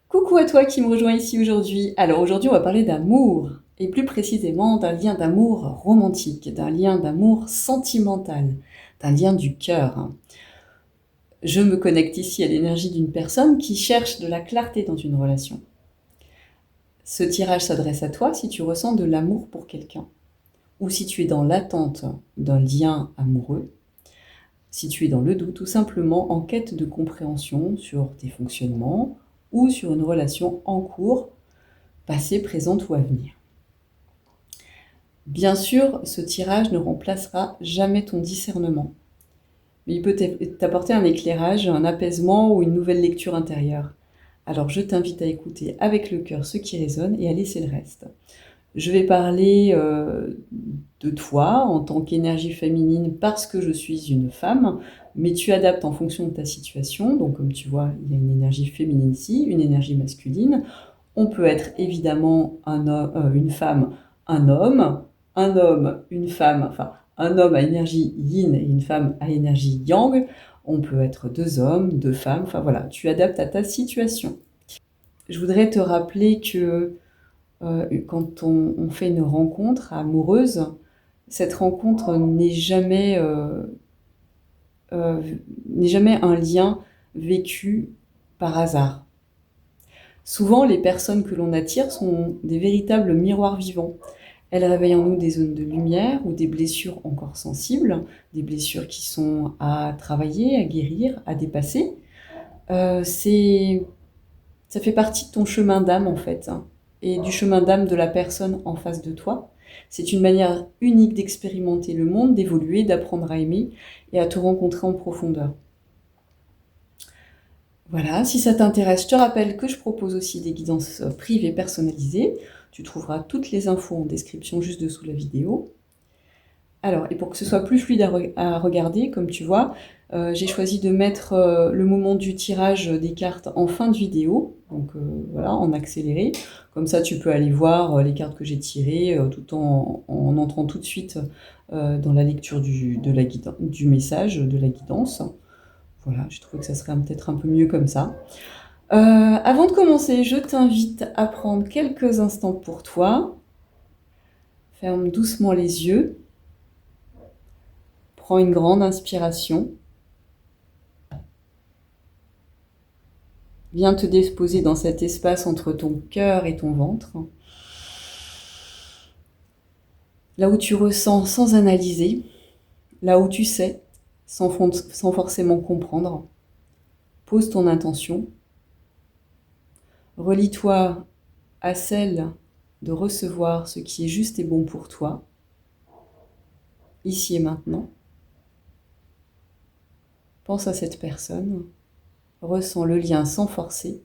Coucou à toi qui me rejoins ici aujourd'hui. Alors aujourd'hui on va parler d'amour, et plus précisément d'un lien d'amour romantique, d'un lien d'amour sentimental, d'un lien du cœur. Je me connecte ici à l'énergie d'une personne qui cherche de la clarté dans une relation. Ce tirage s'adresse à toi si tu ressens de l'amour pour quelqu'un, ou si tu es dans l'attente d'un lien amoureux, si tu es dans le doute ou simplement en quête de compréhension sur tes fonctionnements ou sur une relation en cours, passée, présente ou à venir. Bien sûr, ce tirage ne remplacera jamais ton discernement, mais il peut t'apporter un éclairage, un apaisement ou une nouvelle lecture intérieure. Alors je t'invite à écouter avec le cœur ce qui résonne et à laisser le reste. Je vais parler de toi en tant qu'énergie féminine parce que je suis une femme, mais tu adaptes en fonction de ta situation. Donc comme tu vois, il y a une énergie féminine ici, une énergie masculine. On peut être évidemment une femme, un homme, une femme, enfin un homme à énergie yin et une femme à énergie yang. On peut être deux hommes, deux femmes, enfin voilà, tu adaptes à ta situation. Je voudrais te rappeler que quand on fait une rencontre amoureuse, cette rencontre n'est jamais un lien vécu par hasard. Souvent, les personnes que l'on attire sont des véritables miroirs vivants. Elles réveillent en nous des zones de lumière ou des blessures encore sensibles, des blessures qui sont à travailler, à guérir, à dépasser. Ça fait partie de ton chemin d'âme en fait, hein, et du chemin d'âme de la personne en face de toi. C'est une manière unique d'expérimenter le monde, d'évoluer, d'apprendre à aimer et à te rencontrer en profondeur. Voilà, si ça t'intéresse, je te rappelle que je propose aussi des guidances privées personnalisées. Tu trouveras toutes les infos en description juste dessous la vidéo. Alors, et pour que ce soit plus fluide à regarder, comme tu vois, j'ai choisi de mettre le moment du tirage des cartes en fin de vidéo, donc voilà, en accéléré. Comme ça, tu peux aller voir les cartes que j'ai tirées tout en entrant tout de suite dans la lecture du message, de la guidance. Voilà, j'ai trouvé que ça serait peut-être un peu mieux comme ça. Avant de commencer, je t'invite à prendre quelques instants pour toi. Ferme doucement les yeux. Prends une grande inspiration. Viens te déposer dans cet espace entre ton cœur et ton ventre. Là où tu ressens sans analyser, là où tu sais, sans forcément comprendre. Pose ton intention. Relie-toi à celle de recevoir ce qui est juste et bon pour toi, ici et maintenant. Pense à cette personne. Ressens le lien sans forcer.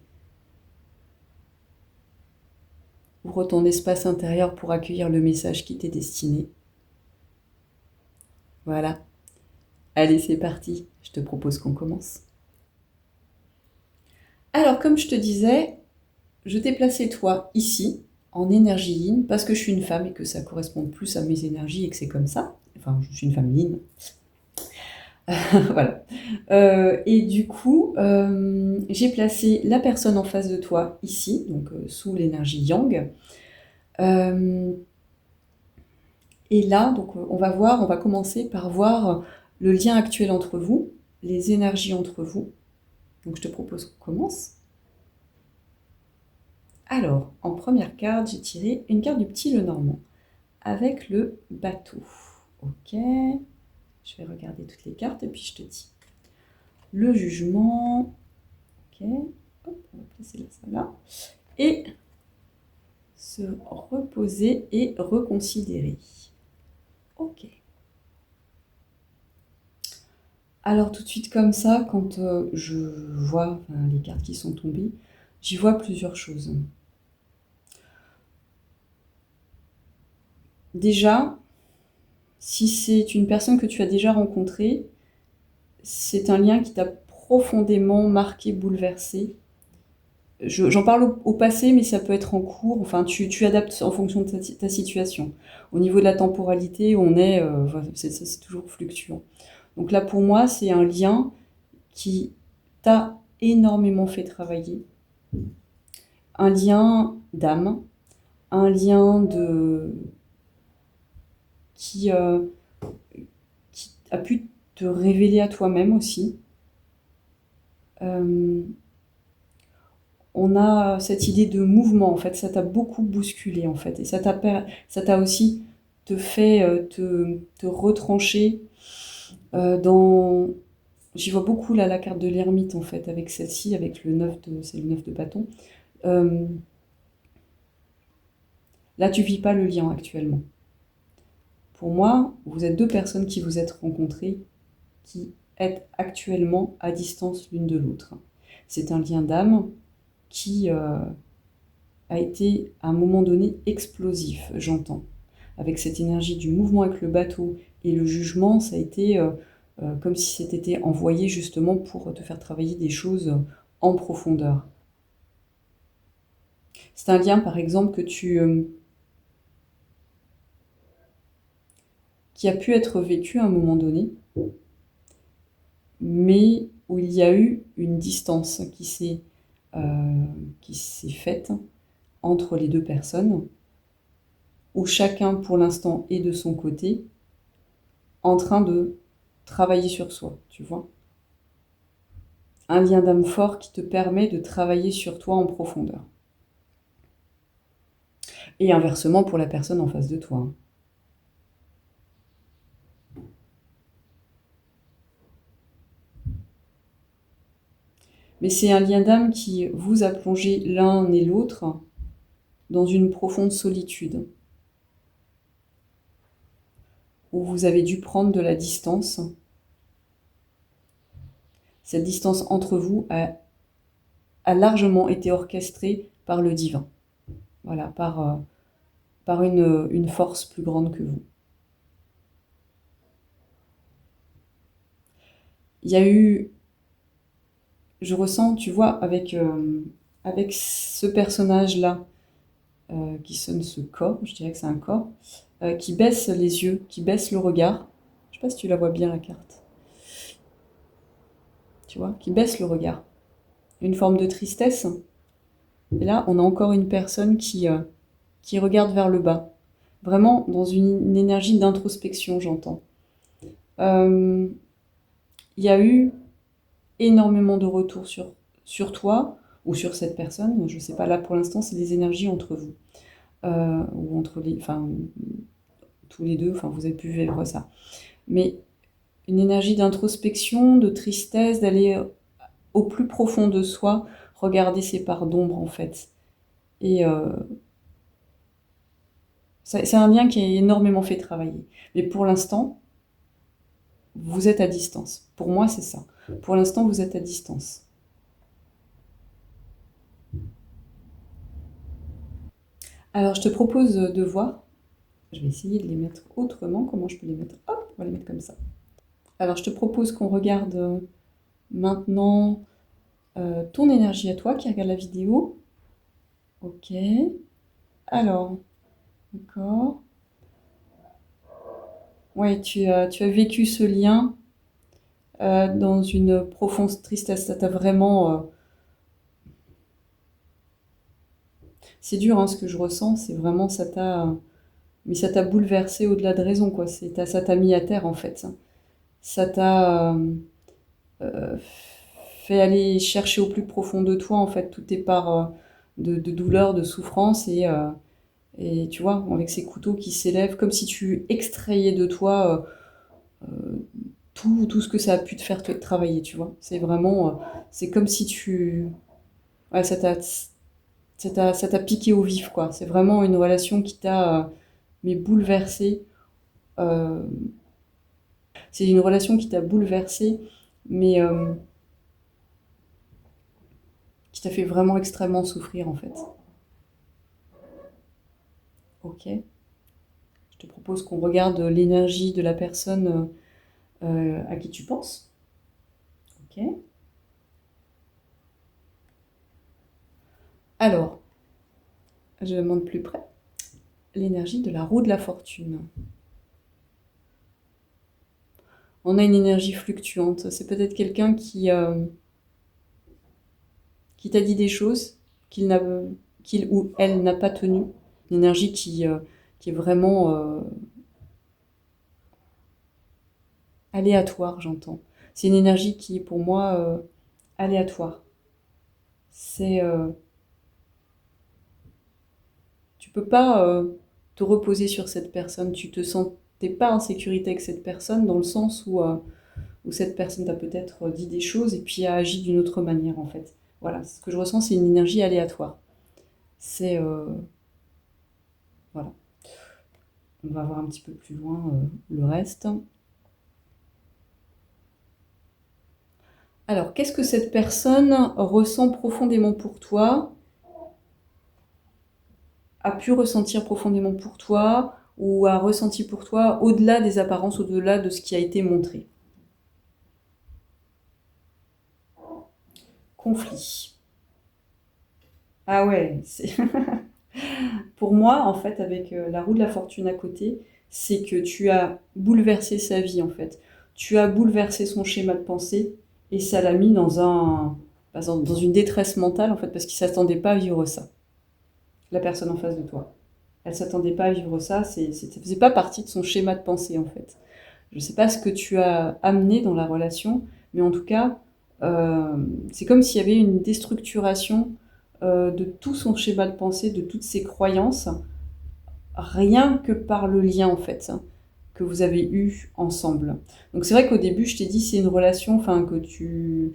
Ouvre ton espace intérieur pour accueillir le message qui t'est destiné. Voilà. Allez, c'est parti. Je te propose qu'on commence. Alors, comme je te disais, je t'ai placé toi ici, en énergie yin, parce que je suis une femme et que ça correspond plus à mes énergies et que c'est comme ça. Enfin, je suis une femme yin. Voilà. Et du coup, j'ai placé la personne en face de toi ici, donc sous l'énergie yang. Et là, donc, on va commencer par voir le lien actuel entre vous, les énergies entre vous. Donc je te propose qu'on commence. Alors, en première carte, j'ai tiré une carte du petit Lenormand avec le bateau. Ok, je vais regarder toutes les cartes et puis je te dis. Le jugement. Ok, hop, on va placer ça là. Et se reposer et reconsidérer. Ok. Alors tout de suite comme ça, quand je vois les cartes qui sont tombées, j'y vois plusieurs choses. Déjà, si c'est une personne que tu as déjà rencontrée, c'est un lien qui t'a profondément marqué, bouleversé. J'en parle au passé, mais ça peut être en cours. Enfin, tu adaptes en fonction de ta situation. Au niveau de la temporalité, on est, c'est toujours fluctuant. Donc là, pour moi, c'est un lien qui t'a énormément fait travailler. un lien d'âme, un lien qui, qui a pu te révéler à toi-même aussi. On a cette idée de mouvement, en fait, ça t'a beaucoup bousculé, en fait, et ça t'a aussi te fait te retrancher dans... J'y vois beaucoup là la carte de l'ermite, en fait, avec celle-ci, avec c'est le 9 de bâton. Euh, Là, tu vis pas le lien actuellement. Pour moi, vous êtes deux personnes qui vous êtes rencontrées, qui êtes actuellement à distance l'une de l'autre. C'est un lien d'âme qui a été à un moment donné explosif, j'entends. Avec cette énergie du mouvement avec le bateau et le jugement, ça a été comme si c'était envoyé justement pour te faire travailler des choses en profondeur. C'est un lien, par exemple, qui a pu être vécu à un moment donné, mais où il y a eu une distance qui s'est faite entre les deux personnes, où chacun pour l'instant est de son côté en train de travailler sur soi, tu vois. Un lien d'âme fort qui te permet de travailler sur toi en profondeur. Et inversement pour la personne en face de toi. Mais c'est un lien d'âme qui vous a plongé l'un et l'autre dans une profonde solitude, où vous avez dû prendre de la distance. Cette distance entre vous a largement été orchestrée par le divin. Voilà, par une force plus grande que vous. Il y a eu, je ressens, tu vois, avec ce personnage-là, qui sonne ce corps, je dirais que c'est un corps, qui baisse les yeux, qui baisse le regard. Je sais pas si tu la vois bien la carte. Tu vois, qui baisse le regard. Une forme de tristesse. Et là, on a encore une personne qui regarde vers le bas. Vraiment dans une énergie d'introspection, j'entends. Il y a eu énormément de retours sur toi ou sur cette personne. Je sais pas, là pour l'instant, c'est des énergies entre vous. Ou entre enfin, tous les deux, enfin, vous avez pu vivre ça. Mais une énergie d'introspection, de tristesse, d'aller au plus profond de soi, regarder ses parts d'ombre en fait. Et c'est un lien qui est énormément fait travailler. Mais pour l'instant, vous êtes à distance. Pour moi, c'est ça. Pour l'instant, vous êtes à distance. Alors, je te propose de voir. Je vais essayer de les mettre autrement. Comment je peux les mettre? Hop, on va les mettre comme ça. Alors, je te propose qu'on regarde maintenant ton énergie à toi qui regarde la vidéo. Ok. Alors, d'accord. Ouais, tu as vécu ce lien dans une profonde tristesse. Ça t'a vraiment. C'est dur hein, ce que je ressens, c'est vraiment ça t'a. Mais ça t'a bouleversé au-delà de raison, quoi. Ça t'a mis à terre en fait. Ça t'a euh, fait aller chercher au plus profond de toi en fait toutes tes parts de douleur, de souffrance et tu vois, avec ces couteaux qui s'élèvent, comme si tu extrayais de toi tout ce que ça a pu te faire travailler, tu vois. C'est vraiment, c'est comme si tu, ouais, ça t'a piqué au vif, quoi. C'est vraiment une relation qui t'a, mais bouleversé. Euh, c'est une relation qui t'a bouleversé, mais qui t'a fait vraiment extrêmement souffrir, en fait. Ok. Je te propose qu'on regarde l'énergie de la personne à qui tu penses. Ok. Alors, je demande plus près. L'énergie de la roue de la fortune. On a une énergie fluctuante. C'est peut-être quelqu'un qui t'a dit des choses, qu'il ou elle n'a pas tenu. Une énergie qui est vraiment aléatoire, j'entends. C'est une énergie qui est pour moi aléatoire. C'est tu peux pas te reposer sur cette personne. Tu te sentais pas en sécurité avec cette personne dans le sens où cette personne t'a peut-être dit des choses et puis a agi d'une autre manière en fait. Voilà, ce que je ressens, c'est une énergie aléatoire. C'est voilà. On va voir un petit peu plus loin le reste. Alors, qu'est-ce que cette personne ressent profondément pour toi, a pu ressentir profondément pour toi, ou a ressenti pour toi au-delà des apparences, au-delà de ce qui a été montré? Conflit. Ah ouais, c'est... Pour moi, en fait, avec la roue de la fortune à côté, c'est que tu as bouleversé sa vie, en fait. Tu as bouleversé son schéma de pensée et ça l'a mis dans une détresse mentale, en fait, parce qu'il ne s'attendait pas à vivre ça, la personne en face de toi. Elle ne s'attendait pas à vivre ça, ça ne faisait pas partie de son schéma de pensée, en fait. Je ne sais pas ce que tu as amené dans la relation, mais en tout cas, euh, c'est comme s'il y avait une déstructuration de tout son schéma de pensée, de toutes ses croyances, rien que par le lien en fait que vous avez eu ensemble. Donc c'est vrai qu'au début je t'ai dit c'est une relation, enfin que tu,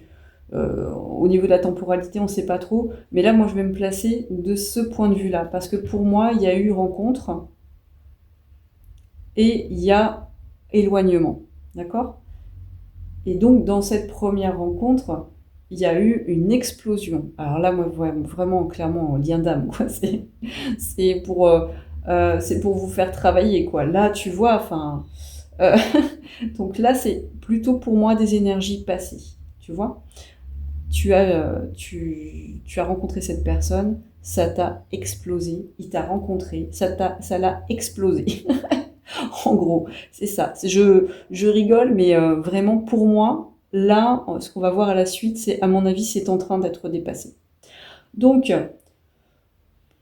au niveau de la temporalité on ne sait pas trop, mais là moi je vais me placer de ce point de vue-là parce que pour moi il y a eu rencontre et il y a éloignement, d'accord? Et donc dans cette première rencontre il y a eu une explosion. Alors là, moi, vraiment, clairement, lien d'âme, quoi. C'est pour, c'est pour vous faire travailler, quoi. Là, tu vois, enfin... euh, donc là, c'est plutôt pour moi des énergies passées, tu vois. Tu as rencontré cette personne, ça t'a explosé, il t'a rencontré, ça l'a explosé. En gros, c'est ça. Je rigole, mais vraiment, pour moi, là, ce qu'on va voir à la suite, c'est, à mon avis, c'est en train d'être dépassé. Donc,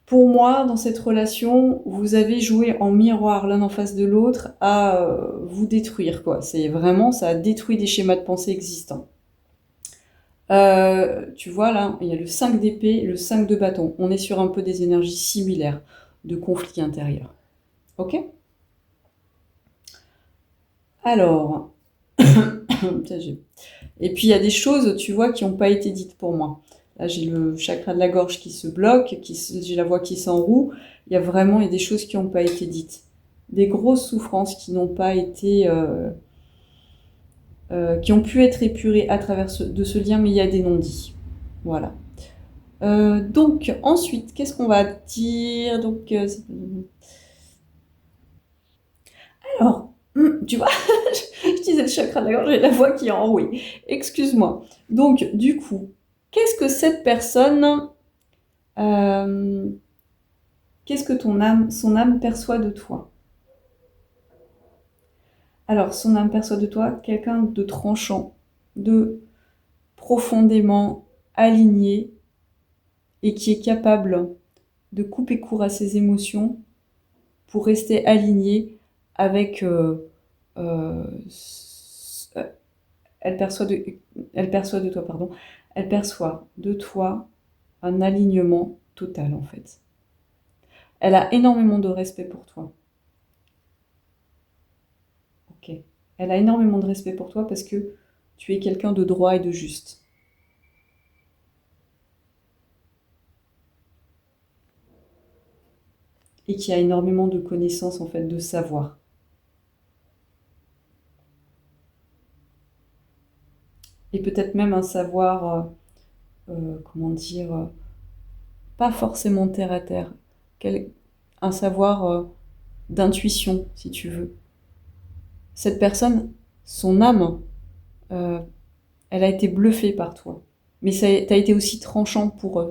pour moi, dans cette relation, vous avez joué en miroir l'un en face de l'autre à vous détruire, quoi. C'est vraiment, ça a détruit des schémas de pensée existants. Tu vois, là, il y a le 5 d'épée, le 5 de bâton. On est sur un peu des énergies similaires de conflit intérieur. Ok? Alors, et puis il y a des choses, tu vois, qui n'ont pas été dites pour moi. Là, j'ai le chakra de la gorge qui se bloque, j'ai la voix qui s'enroue. Il y a des choses qui n'ont pas été dites. Des grosses souffrances qui n'ont pas été... qui ont pu être épurées à travers de ce lien, mais il y a des non-dits. Voilà. Donc, ensuite, qu'est-ce qu'on va dire? Donc, alors, tu vois, je disais le chakra de la gorge, j'ai la voix qui est enrouée. Excuse-moi. Donc, du coup, qu'est-ce que cette personne, euh, qu'est-ce que son âme perçoit de toi? Alors, son âme perçoit de toi quelqu'un de tranchant, de profondément aligné et qui est capable de couper court à ses émotions pour rester aligné avec euh, elle perçoit de, elle perçoit de toi, pardon, elle perçoit de toi un alignement total en fait. Elle a énormément de respect pour toi. Ok. Elle a énormément de respect pour toi parce que tu es quelqu'un de droit et de juste. Et qui a énormément de connaissances en fait, de savoir. Et peut-être même un savoir, comment dire, pas forcément terre à terre, un savoir d'intuition, si tu veux. Cette personne, son âme, euh, elle a été bluffée par toi. Mais t'as été aussi tranchant pour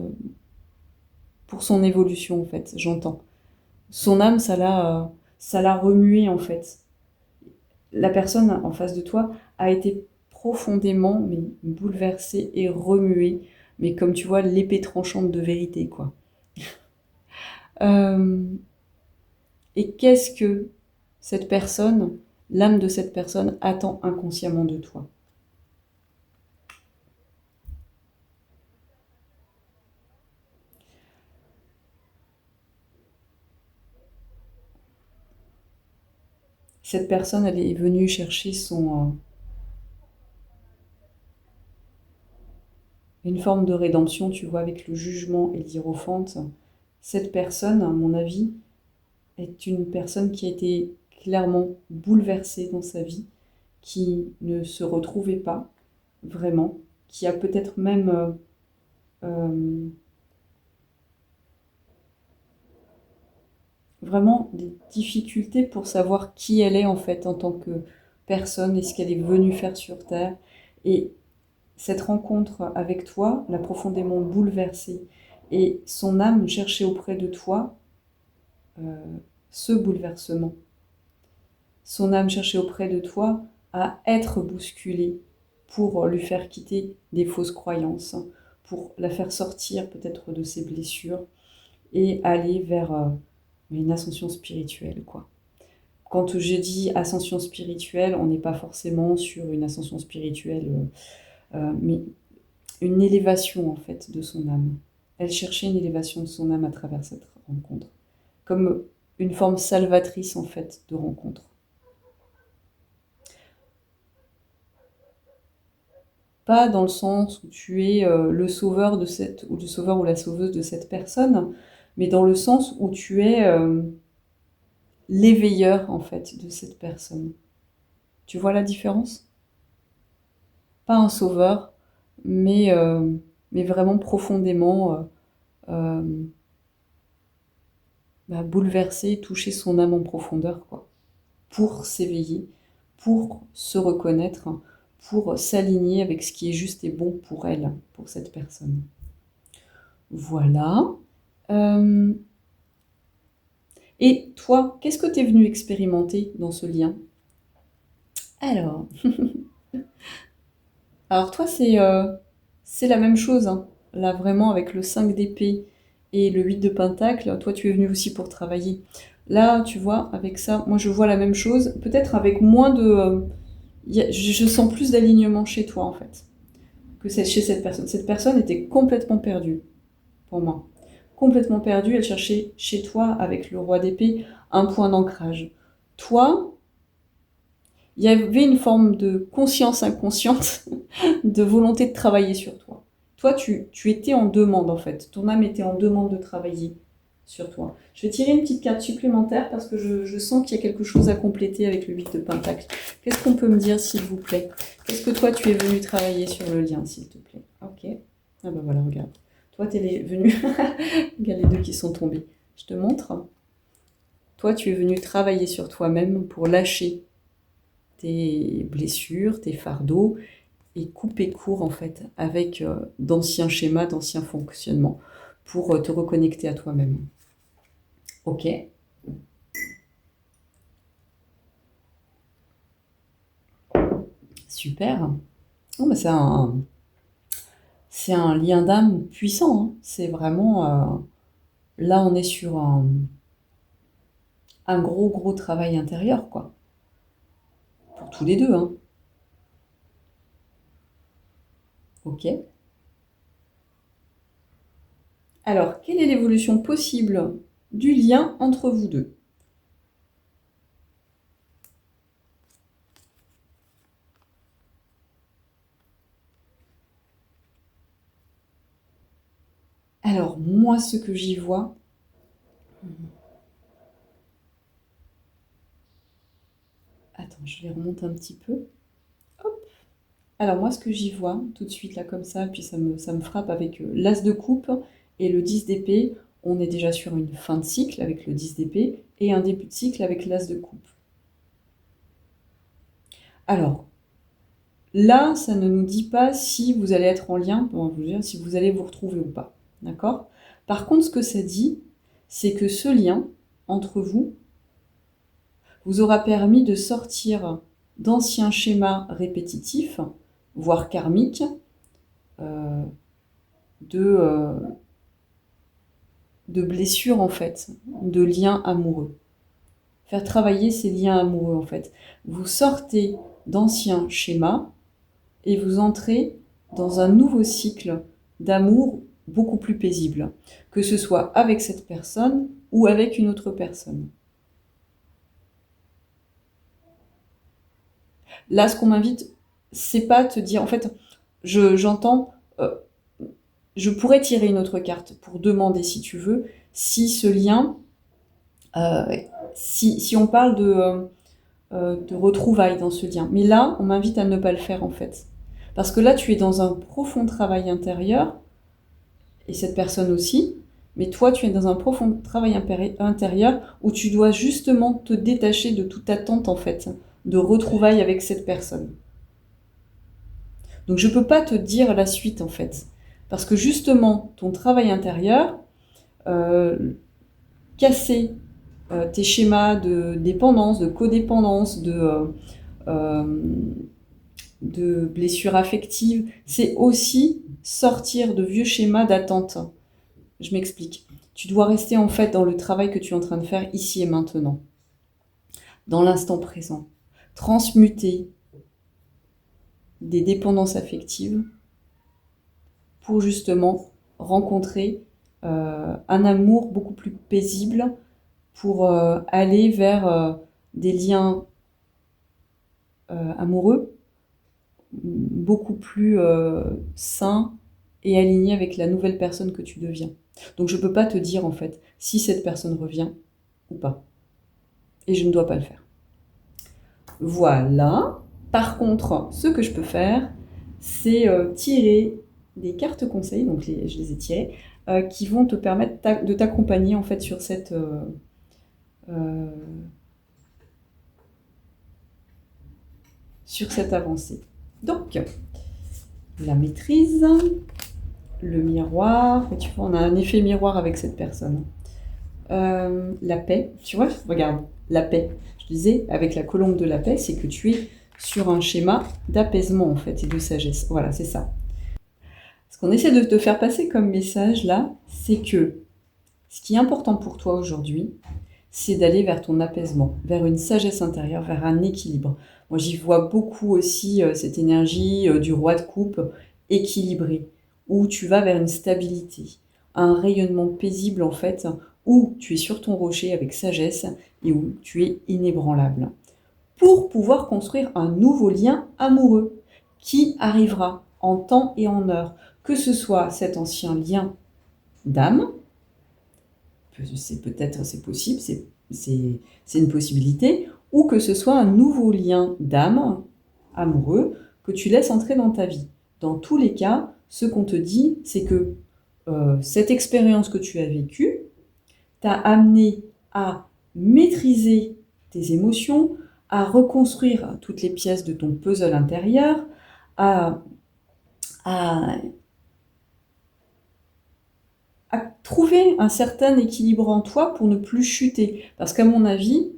son évolution, en fait, j'entends. Son âme, ça l'a remué, en fait. La personne en face de toi a été profondément mais bouleversée et remuée mais comme tu vois, l'épée tranchante de vérité, quoi. Euh, et qu'est-ce que cette personne, l'âme de cette personne, attend inconsciemment de toi? Cette personne, elle est venue chercher une forme de rédemption, tu vois, avec le jugement et l'hiérophante. Cette personne, à mon avis, est une personne qui a été clairement bouleversée dans sa vie, qui ne se retrouvait pas vraiment, qui a peut-être même euh, vraiment des difficultés pour savoir qui elle est en fait en tant que personne et ce qu'elle est venue faire sur Terre. Et cette rencontre avec toi l'a profondément bouleversée. Et son âme cherchait auprès de toi euh, ce bouleversement. Son âme cherchait auprès de toi à être bousculée pour lui faire quitter des fausses croyances, pour la faire sortir peut-être de ses blessures et aller vers une ascension spirituelle, quoi. Quand je dis ascension spirituelle, on n'est pas forcément sur une ascension spirituelle, mais une élévation en fait de son âme. Elle cherchait une élévation de son âme à travers cette rencontre, comme une forme salvatrice en fait de rencontre. Pas dans le sens où tu es le sauveur de cette, ou le sauveur ou la sauveuse de cette personne, mais dans le sens où tu es l'éveilleur en fait de cette personne. Tu vois la différence? Pas un sauveur, mais, euh, mais vraiment profondément euh, bouleverser, toucher son âme en profondeur, quoi, pour s'éveiller, pour se reconnaître, pour s'aligner avec ce qui est juste et bon pour elle, pour cette personne. Voilà. Euh, et toi, qu'est-ce que tu es venu expérimenter dans ce lien? Alors, alors toi, c'est la même chose, hein. Là, vraiment, avec le 5 d'épée et le 8 de pentacle, toi, tu es venu aussi pour travailler. Là, tu vois, avec ça, moi, je vois la même chose, peut-être avec moins de... je sens plus d'alignement chez toi, en fait, que chez cette personne. Cette personne était complètement perdue, pour moi. Complètement perdue, elle cherchait chez toi, avec le roi d'épée, un point d'ancrage. Toi, il y avait une forme de conscience inconsciente, de volonté de travailler sur toi. Toi, tu étais en demande, en fait. Ton âme était en demande de travailler sur toi. Je vais tirer une petite carte supplémentaire parce que je sens qu'il y a quelque chose à compléter avec le 8 de Pentacle. Qu'est-ce qu'on peut me dire, s'il vous plaît? Qu'est-ce que toi, tu es venu travailler sur le lien, s'il te plaît? Ok. Ah ben voilà, regarde. Toi, tu es venu... regarde les deux qui sont tombés. Je te montre. Toi, tu es venu travailler sur toi-même pour lâcher tes blessures, tes fardeaux, et couper court en fait avec d'anciens schémas, d'anciens fonctionnements pour te reconnecter à toi-même. Ok, super. Oh, bah, c'est un lien d'âme puissant, hein. C'est vraiment... là, on est sur un gros, gros travail intérieur, quoi. Pour tous les deux, hein. Ok. Alors, quelle est l'évolution possible du lien entre vous deux? Alors, moi, ce que j'y vois... Attends, je les remonte un petit peu. Alors moi, ce que j'y vois tout de suite là comme ça, puis ça me frappe avec l'as de coupe et le 10 d'épée, on est déjà sur une fin de cycle avec le 10 d'épée et un début de cycle avec l'as de coupe. Alors là, ça ne nous dit pas si vous allez être en lien, bon, vous dire si vous allez vous retrouver ou pas. D'accord? Par contre, ce que ça dit, c'est que ce lien entre vous vous aura permis de sortir d'anciens schémas répétitifs, voire karmiques, euh, de, de blessures, en fait, de liens amoureux. Faire travailler ces liens amoureux, en fait. Vous sortez d'anciens schémas et vous entrez dans un nouveau cycle d'amour beaucoup plus paisible, que ce soit avec cette personne ou avec une autre personne. Là, ce qu'on m'invite, c'est pas te dire, en fait, j'entends, je pourrais tirer une autre carte pour demander, si tu veux, si ce lien, euh, si on parle de retrouvailles dans ce lien. Mais là, on m'invite à ne pas le faire, en fait. Parce que là, tu es dans un profond travail intérieur, et cette personne aussi, mais toi, tu es dans un profond travail intérieur où tu dois justement te détacher de toute attente, en fait, de retrouvailles avec cette personne. Donc je ne peux pas te dire la suite, en fait. Parce que justement, ton travail intérieur, casser tes schémas de dépendance, de codépendance, de blessures affectives, c'est aussi sortir de vieux schémas d'attente. Je m'explique. Tu dois rester en fait dans le travail que tu es en train de faire ici et maintenant, dans l'instant présent. Transmuter des dépendances affectives pour justement rencontrer un amour beaucoup plus paisible, pour aller vers des liens amoureux beaucoup plus sains et alignés avec la nouvelle personne que tu deviens. Donc je ne peux pas te dire en fait si cette personne revient ou pas. Et je ne dois pas le faire. Voilà. Par contre, ce que je peux faire, c'est tirer des cartes conseils, donc je les ai tirées, qui vont te permettre de t'accompagner en fait sur cette avancée. Donc, la maîtrise, le miroir, et tu vois, on a un effet miroir avec cette personne. La paix, tu vois, regarde, la paix. Je disais, avec la colombe de la paix, c'est que tu es sur un schéma d'apaisement, en fait, et de sagesse. Voilà, c'est ça. Ce qu'on essaie de te faire passer comme message, là, c'est que ce qui est important pour toi aujourd'hui, c'est d'aller vers ton apaisement, vers une sagesse intérieure, vers un équilibre. Moi, j'y vois beaucoup aussi cette énergie du roi de coupe équilibré, où tu vas vers une stabilité, un rayonnement paisible en fait, où tu es sur ton rocher avec sagesse et où tu es inébranlable. Pour pouvoir construire un nouveau lien amoureux qui arrivera en temps et en heure, que ce soit cet ancien lien d'âme, c'est possible, c'est une possibilité, ou que ce soit un nouveau lien d'âme amoureux que tu laisses entrer dans ta vie. Dans tous les cas, ce qu'on te dit, c'est que cette expérience que tu as vécue t'a amené à maîtriser tes émotions, à reconstruire toutes les pièces de ton puzzle intérieur, à trouver un certain équilibre en toi pour ne plus chuter. Parce qu'à mon avis,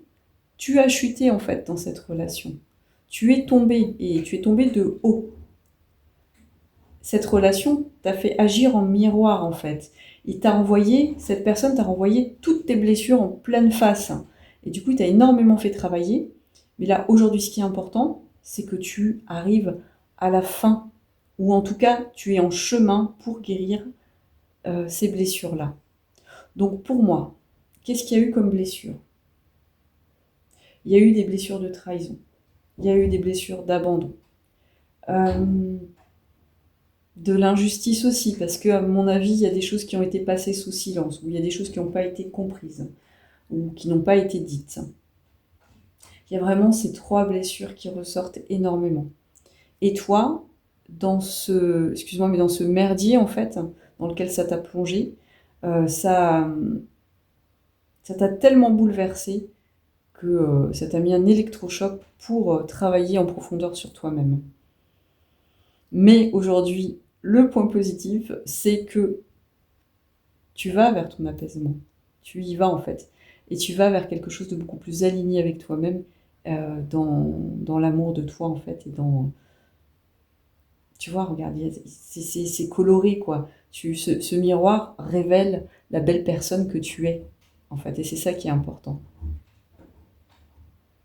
tu as chuté en fait dans cette relation. Tu es tombé et tu es tombé de haut. Cette relation t'a fait agir en miroir en fait. Cette personne t'a renvoyé toutes tes blessures en pleine face. Et du coup, tu as énormément fait travailler. Mais là, aujourd'hui, ce qui est important, c'est que tu arrives à la fin, ou en tout cas, tu es en chemin pour guérir ces blessures-là. Donc pour moi, qu'est-ce qu'il y a eu comme blessure? Il y a eu des blessures de trahison, il y a eu des blessures d'abandon, de l'injustice aussi, parce qu'à mon avis, il y a des choses qui ont été passées sous silence, ou il y a des choses qui n'ont pas été comprises, ou qui n'ont pas été dites. Il y a vraiment ces trois blessures qui ressortent énormément. Et toi, dans ce merdier en fait, dans lequel ça t'a plongé, ça t'a tellement bouleversé que ça t'a mis un électrochoc pour travailler en profondeur sur toi-même. Mais aujourd'hui, le point positif, c'est que tu vas vers ton apaisement. Tu y vas en fait. Et tu vas vers quelque chose de beaucoup plus aligné avec toi-même, dans l'amour de toi en fait. Et dans... Tu vois, regarde, c'est coloré quoi. Ce miroir révèle la belle personne que tu es, en fait, et c'est ça qui est important.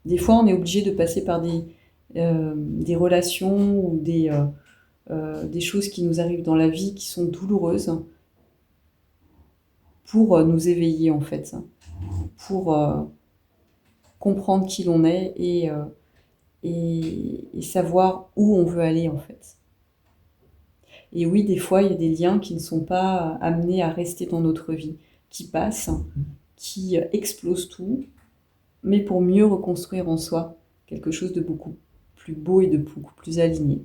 Des fois, on est obligé de passer par des relations ou des choses qui nous arrivent dans la vie qui sont douloureuses pour nous éveiller, en fait, pour comprendre qui l'on est et savoir où on veut aller, en fait. Et oui, des fois, il y a des liens qui ne sont pas amenés à rester dans notre vie, qui passent, qui explosent tout, mais pour mieux reconstruire en soi quelque chose de beaucoup plus beau et de beaucoup plus aligné.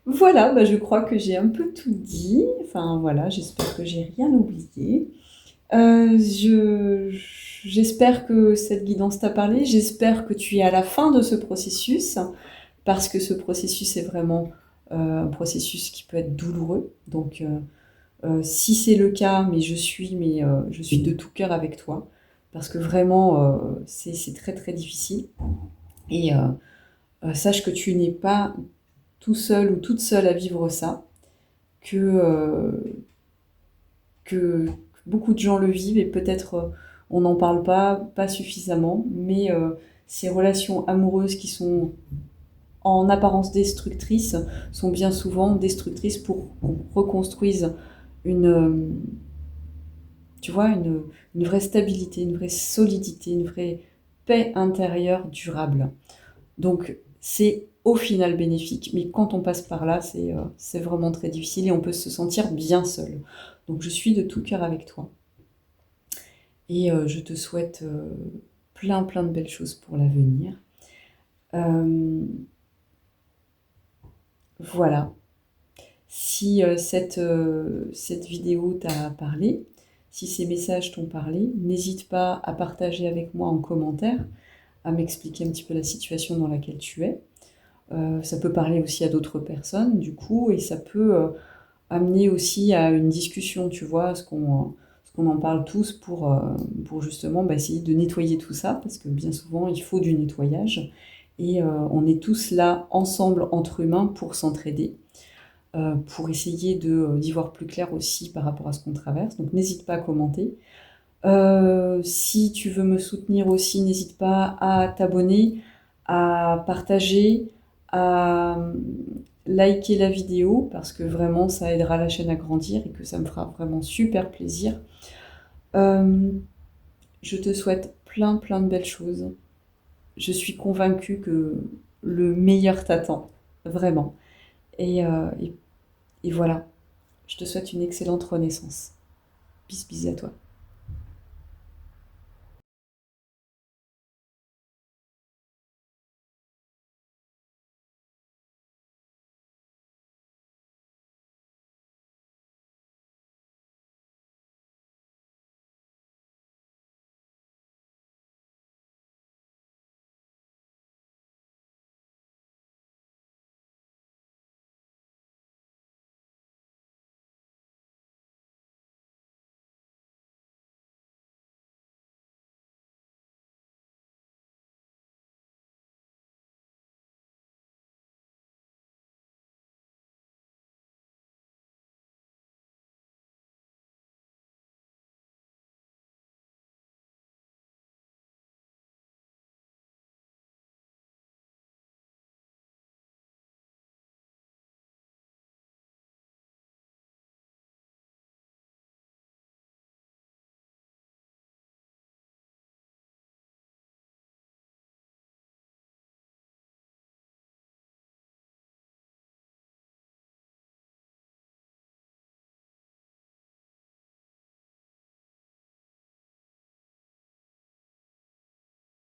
Voilà, bah, je crois que j'ai un peu tout dit. Enfin voilà, j'espère que j'ai rien oublié. J'espère que cette guidance t'a parlé. J'espère que tu es à la fin de ce processus, parce que ce processus est vraiment un processus qui peut être douloureux. Donc, si c'est le cas, mais je suis de tout cœur avec toi, parce que vraiment, c'est très très difficile. Et sache que tu n'es pas tout seul ou toute seule à vivre ça, que beaucoup de gens le vivent et peut-être on n'en parle pas suffisamment, mais ces relations amoureuses qui sont en apparence destructrices sont bien souvent destructrices pour qu'on reconstruise une, tu vois, une vraie stabilité, une vraie solidité, une vraie paix intérieure durable. Donc c'est au final bénéfique, mais quand on passe par là, c'est vraiment très difficile et on peut se sentir bien seul. Donc je suis de tout cœur avec toi. Et je te souhaite plein plein de belles choses pour l'avenir. Voilà. Si cette vidéo t'a parlé, si ces messages t'ont parlé, n'hésite pas à partager avec moi en commentaire, à m'expliquer un petit peu la situation dans laquelle tu es. Ça peut parler aussi à d'autres personnes, du coup, et ça peut amener aussi à une discussion, tu vois, ce qu'on en parle tous pour justement essayer de nettoyer tout ça, parce que bien souvent, il faut du nettoyage, et on est tous là, ensemble, entre humains, pour s'entraider, pour essayer d'y voir plus clair aussi par rapport à ce qu'on traverse. Donc n'hésite pas à commenter. Si tu veux me soutenir aussi, n'hésite pas à t'abonner, à partager, à liker la vidéo, parce que vraiment ça aidera la chaîne à grandir et que ça me fera vraiment super plaisir. Je te souhaite plein plein de belles choses. Je suis convaincue que le meilleur t'attend, vraiment. Et voilà, je te souhaite une excellente renaissance. Bis bis à toi.